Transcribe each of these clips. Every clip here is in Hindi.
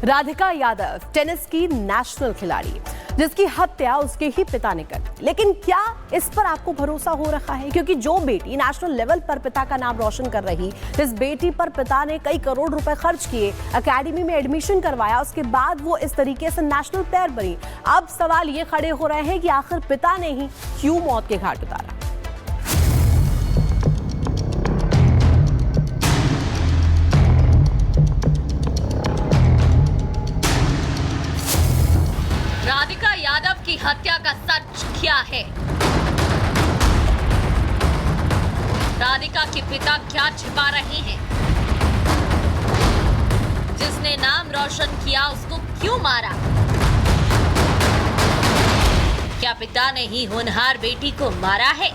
राधिका यादव टेनिस की नेशनल खिलाड़ी जिसकी हत्या उसके ही पिता ने कर दी। लेकिन क्या इस पर आपको भरोसा हो रखा है? क्योंकि जो बेटी नेशनल लेवल पर पिता का नाम रोशन कर रही, इस बेटी पर पिता ने कई करोड़ रुपए खर्च किए, एकेडमी में एडमिशन करवाया, उसके बाद वो इस तरीके से नेशनल प्लेयर बनी। अब सवाल ये खड़े हो रहे हैं कि आखिर पिता ने ही क्यों मौत के घाट उतारा। राधिका यादव की हत्या का सच क्या है? राधिका के पिता क्या छिपा रहे हैं? जिसने नाम रोशन किया उसको क्यों मारा? क्या पिता ने ही होनहार बेटी को मारा है?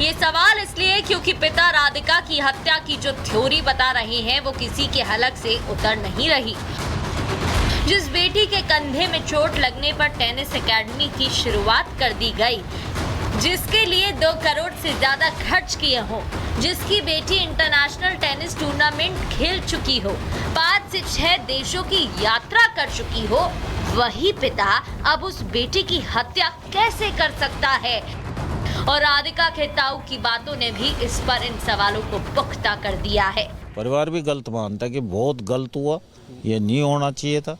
ये सवाल इसलिए क्योंकि पिता राधिका की हत्या की जो थ्योरी बता रहे हैं वो किसी के हलक से उतर नहीं रही। जिस बेटी के कंधे में चोट लगने पर टेनिस एकेडमी की शुरुआत कर दी गई, जिसके लिए 2 करोड़ से ज्यादा खर्च किए हो, जिसकी बेटी इंटरनेशनल टेनिस टूर्नामेंट खेल चुकी हो, 5 से 6 देशों की यात्रा कर चुकी हो, वही पिता अब उस बेटी की हत्या कैसे कर सकता है? और राधिका के ताऊ की बातों ने भी इस पर इन सवालों को पुख्ता कर दिया है। परिवार भी गलत मानता है कि बहुत गलत हुआ, ये नहीं होना चाहिए था।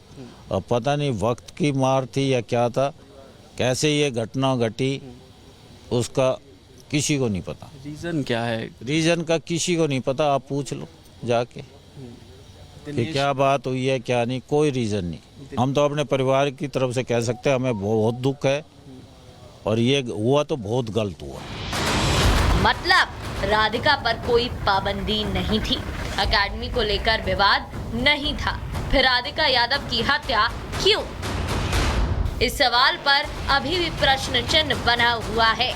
अब पता नहीं वक्त की मार थी या क्या था, कैसे ये घटना घटी उसका किसी को नहीं पता। रीज़न क्या है? रीज़न का किसी को नहीं पता, आप पूछ लो जाके कि क्या बात हुई है क्या नहीं, कोई रीज़न नहीं। हम तो अपने परिवार की तरफ से कह सकते हैं हमें बहुत दुख है और ये हुआ तो बहुत गलत हुआ। मतलब राधिका पर कोई पाबंदी नहीं थी, एकेडमी को लेकर विवाद नहीं था, फिर राधिका यादव की हत्या क्यों? इस सवाल पर अभी भी प्रश्न चिन्ह बना हुआ है।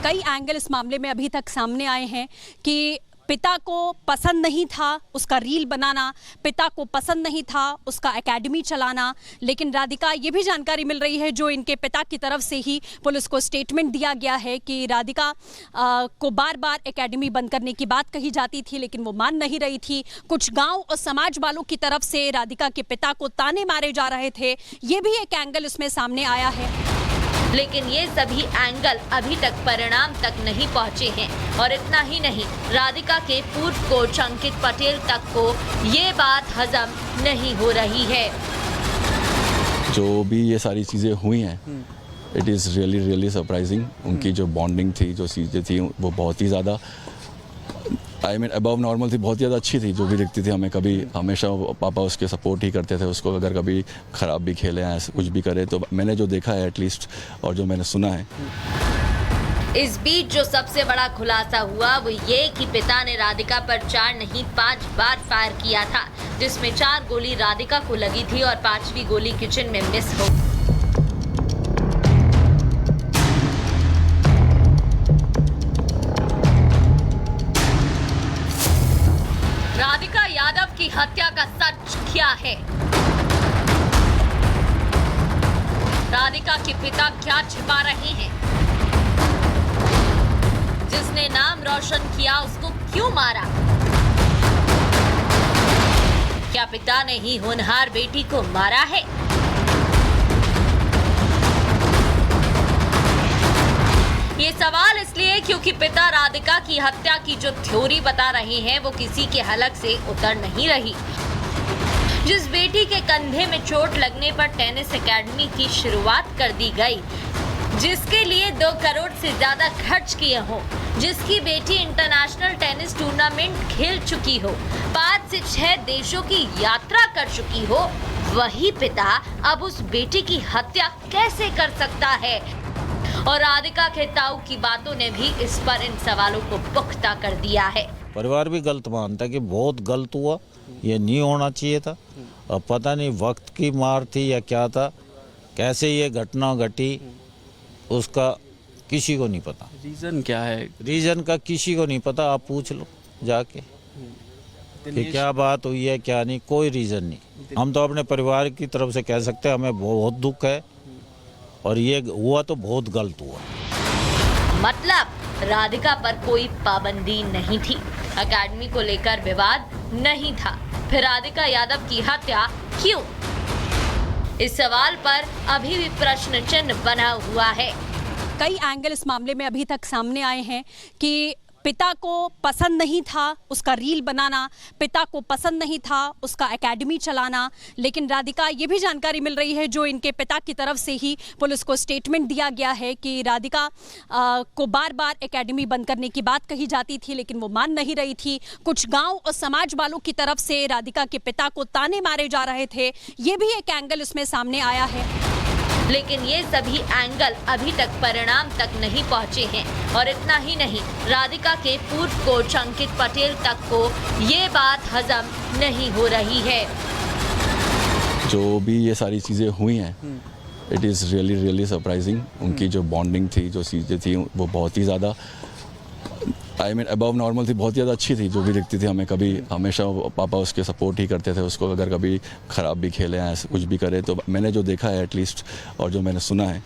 कई एंगल इस मामले में अभी तक सामने आए हैं कि पिता को पसंद नहीं था उसका रील बनाना, पिता को पसंद नहीं था उसका एकेडमी चलाना, लेकिन राधिका ये भी जानकारी मिल रही है जो इनके पिता की तरफ से ही पुलिस को स्टेटमेंट दिया गया है कि राधिका को बार बार एकेडमी बंद करने की बात कही जाती थी लेकिन वो मान नहीं रही थी। कुछ गांव और समाज वालों की तरफ से राधिका के पिता को ताने मारे जा रहे थे, ये भी एक एंगल इसमें सामने आया है। लेकिन ये सभी एंगल अभी तक परिणाम तक नहीं पहुंचे हैं और इतना ही नहीं, राधिका के पूर्व कोच अंकित पटेल तक को ये बात हजम नहीं हो रही है। जो भी ये सारी चीज़ें हुई हैं, इट इज़ रियली सरप्राइजिंग। उनकी जो बॉन्डिंग थी, जो चीज़ें थी, वो बहुत ही ज़्यादा अबव नॉर्मल थी, बहुत ज़्यादा अच्छी थी। जो भी दिखती थी हमें, कभी हमेशा पापा उसके सपोर्ट ही करते थे उसको, अगर कभी ख़राब भी खेले हैं कुछ भी करे तो मैंने जो देखा है एटलीस्ट और जो मैंने सुना है। इस बीच जो सबसे बड़ा खुलासा हुआ वो ये कि पिता ने राधिका पर 4 नहीं 5 बार फायर किया था, जिसमें 4 गोली राधिका को लगी थी और 5वीं गोली किचन में मिस हो। राधिका यादव की हत्या का सच क्या है? राधिका के पिता क्या छिपा रहे हैं? जिसने नाम रोशन किया उसको क्यों मारा? क्या पिता ने ही होनहार बेटी को मारा है? ये सवाल इसलिए क्योंकि पिता राधिका की हत्या की जो थ्योरी बता रहे हैं वो किसी के हलक से उतर नहीं रही। जिस बेटी के कंधे में चोट लगने पर टेनिस एकेडमी की शुरुआत कर दी गई, जिसके लिए 2 करोड़ से ज्यादा खर्च किए हो, जिसकी बेटी इंटरनेशनल टेनिस टूर्नामेंट खेल चुकी हो, 5 से 6 देशों की यात्रा कर चुकी हो, वही पिता अब उस बेटी की हत्या कैसे कर सकता है? और राधिका के ताऊ की बातों ने भी इस पर इन सवालों को पुख्ता कर दिया है। परिवार भी गलत मानता है कि बहुत गलत हुआ, ये नहीं होना चाहिए था। अब पता नहीं वक्त की मार थी या क्या था, कैसे ये घटना घटी उसका किसी को नहीं पता। रीज़न क्या है? रीज़न का किसी को नहीं पता, आप पूछ लो जाके कि क्या बात हुई है क्या नहीं, कोई रीज़न नहीं। हम तो अपने परिवार की तरफ से कह सकते हैं हमें बहुत दुख है और ये हुआ तो बहुत गलत हुआ। मतलब राधिका पर कोई पाबंदी नहीं थी, एकेडमी को लेकर विवाद नहीं था, फिर राधिका यादव की हत्या क्यों? इस सवाल पर अभी भी प्रश्न चिन्ह बना हुआ है। कई एंगल इस मामले में अभी तक सामने आए हैं कि पिता को पसंद नहीं था उसका रील बनाना, पिता को पसंद नहीं था उसका एकेडमी चलाना, लेकिन राधिका ये भी जानकारी मिल रही है जो इनके पिता की तरफ से ही पुलिस को स्टेटमेंट दिया गया है कि राधिका को बार बार एकेडमी बंद करने की बात कही जाती थी लेकिन वो मान नहीं रही थी। कुछ गांव और समाज वालों की तरफ से राधिका के पिता को ताने मारे जा रहे थे, ये भी एक एंगल इसमें सामने आया है। लेकिन ये सभी एंगल अभी तक परिणाम तक नहीं पहुंचे हैं और इतना ही नहीं, राधिका के पूर्व कोच अंकित पटेल तक को ये बात हजम नहीं हो रही है। जो भी ये सारी चीज़ें हुई हैं, it is really really surprising. उनकी जो बॉन्डिंग थी, जो चीज़ें थी, वो बहुत ही ज़्यादा अबव नॉर्मल थी, बहुत ज़्यादा अच्छी थी। जो भी दिखती थी हमें, कभी हमेशा पापा उसके सपोर्ट ही करते थे उसको, अगर कभी ख़राब भी खेले हैं, ऐसे कुछ भी करे तो मैंने जो देखा है एटलीस्ट और जो मैंने सुना है।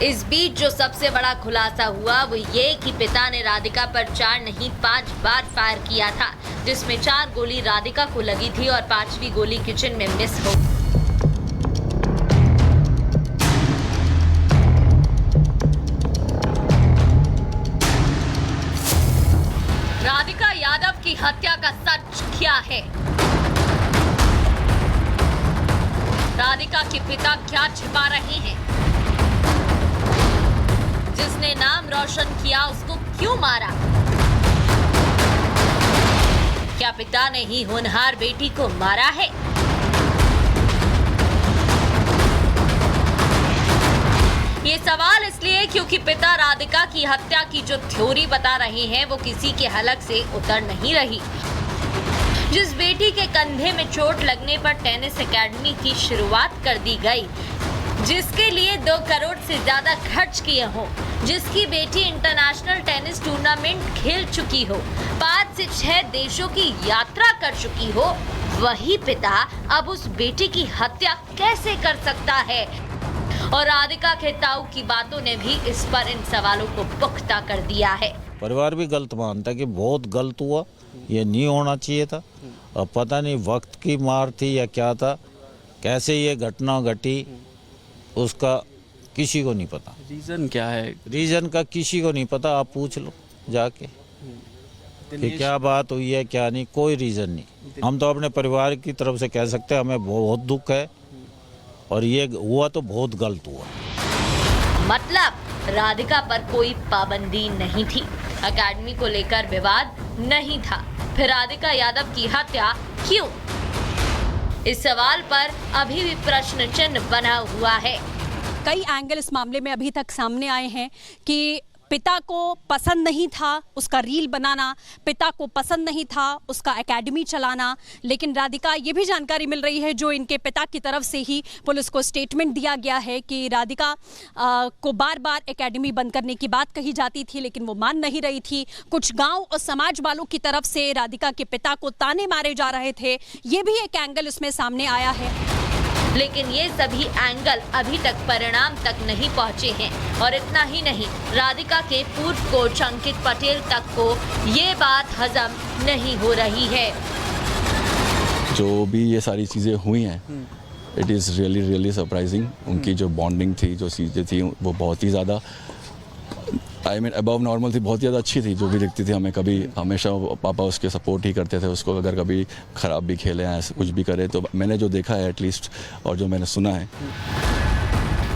इस बीच जो सबसे बड़ा खुलासा हुआ वो ये कि पिता ने राधिका पर 4 नहीं 5 बार फायर किया था, जिसमें 4 गोली राधिका को लगी थी और 5वीं गोली किचन में मिस हो। राधिका यादव की हत्या का सच क्या है? राधिका के पिता क्या छिपा रहे हैं? जिसने नाम रोशन किया उसको क्यों मारा? क्या पिता ने ही होनहार बेटी को मारा है? ये सवाल इसलिए क्योंकि पिता राधिका की हत्या की जो थ्योरी बता रहे हैं वो किसी के हलक से उतर नहीं रही। जिस बेटी के कंधे में चोट लगने पर टेनिस एकेडमी की शुरुआत कर दी गई, जिसके लिए 2 करोड़ से ज्यादा खर्च किए हो, जिसकी बेटी इंटरनेशनल टेनिस टूर्नामेंट खेल चुकी हो, 5 से 6 देशों की यात्रा कर चुकी हो, वही पिता अब उस बेटी की हत्या कैसे कर सकता है? और राधिका के ताऊ की बातों ने भी इस पर इन सवालों को पुख्ता कर दिया है। परिवार भी गलत मानता है कि बहुत गलत हुआ, ये नहीं होना चाहिए था। अब पता नहीं वक्त की मार थी या क्या था, कैसे ये घटना घटी उसका किसी को नहीं पता। रीज़न क्या है? रीज़न का किसी को नहीं पता, आप पूछ लो जाके कि क्या बात हुई है क्या नहीं, कोई रीज़न नहीं। हम तो अपने परिवार की तरफ से कह सकते हैं हमें बहुत दुख है और ये हुआ तो बहुत गलत हुआ। मतलब राधिका पर कोई पाबंदी नहीं थी, एकेडमी को लेकर विवाद नहीं था, फिर राधिका यादव की हत्या क्यों? इस सवाल पर अभी भी प्रश्न चिन्ह बना हुआ है। कई एंगल इस मामले में अभी तक सामने आए हैं कि पिता को पसंद नहीं था उसका रील बनाना, पिता को पसंद नहीं था उसका एकेडमी चलाना, लेकिन राधिका ये भी जानकारी मिल रही है जो इनके पिता की तरफ से ही पुलिस को स्टेटमेंट दिया गया है कि राधिका को बार बार एकेडमी बंद करने की बात कही जाती थी लेकिन वो मान नहीं रही थी। कुछ गांव और समाज वालों की तरफ से राधिका के पिता को ताने मारे जा रहे थे, ये भी एक एंगल इसमें सामने आया है। लेकिन ये सभी एंगल अभी तक परिणाम तक नहीं पहुंचे हैं और इतना ही नहीं, राधिका के पूर्व कोच अंकित पटेल तक को ये बात हजम नहीं हो रही है। जो भी ये सारी चीज़ें हुई हैं, it is really really surprising. उनकी जो बॉन्डिंग थी, जो चीज़ें थी, वो बहुत ही ज़्यादा अबव नॉर्मल थी, बहुत ज़्यादा अच्छी थी। जो भी दिखती थी हमें, कभी हमेशा पापा उसके सपोर्ट ही करते थे उसको, अगर कभी ख़राब भी खेले हैं, ऐसे कुछ भी करे तो मैंने जो देखा है एटलीस्ट और जो मैंने सुना है।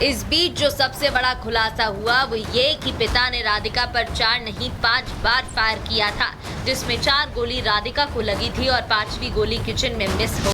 इस बीच जो सबसे बड़ा खुलासा हुआ वो ये कि पिता ने राधिका पर 4 नहीं 5 बार फायर किया था, जिसमें 4 गोली राधिका को लगी थी और 5वीं गोली किचन में मिस हो